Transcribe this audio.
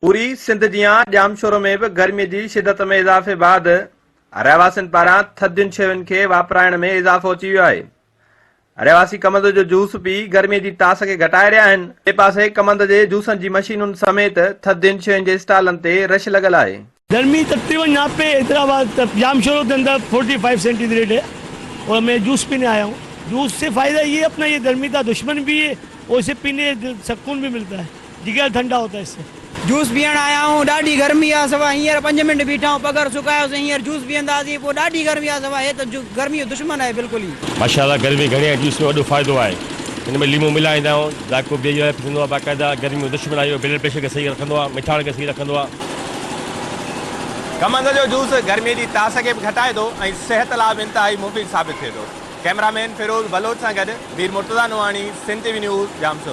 पूरी सिंध जियां जामशोरो में भी गर्मी की शिदत में इजाफे बाद रहवासियुनि पारां थधियुनि शयुनि खे वापराइण में इजाफ़ो अची वियो आहे। रहवासी कमंद जो जूस पी गर्मी की तास खे घटाए रहिया आहिनि। ॿिए पासे कमंद जे जूसनि जी मशीनुनि समेत थधियुनि शयुनि जे स्टॉलनि ते रश लॻल आहे। गर्मी तकरीबन यहाँ पे हैदराबाद जामशोरो के अंदर 45 सेंटीग्रेड है और मैं जूस पीने आया हूँ। जूस से फायदा ये अपना ये गर्मी का दुश्मन भी है और इसे पीने सुकून भी मिलता है, जिगर ठंडा होता है इससे। जूस पीअण आया हूँ, ॾाढी गर्मी आहे सवा हींअर 5 मिंट बीठा हूँ, पगर सुकायोसीं, हींअर जूस पीअंदासीं, पोइ ॾाढी गर्मी आहे सवा, हे त गर्मी जो दुश्मन आहे बिल्कुलु ई। माशाल्लाह गर्मी घणी आहे, जूस में वॾो फ़ाइदो आहे। हिन में लीमो मिलाईंदा आहियूं, ज़ाइको बि थींदो आहे, बाक़ाइदा गर्मी जो दुश्मन आहे, ब्लड प्रेशर खे सही रखंदो आहे, मिठाण खे सही रखंदो आहे। कमंद जो जूस गर्मी की तास खे बि घटाए थो ऐं सिहत लाइ बि इंतहाई मुफ़ीद साबित थिए थो। कैमरामैन फिरोज़ बलोच सां गॾु वीर मुर्तज़ा नवाणी, सिंध टीवी न्यूज़, जामशोरो।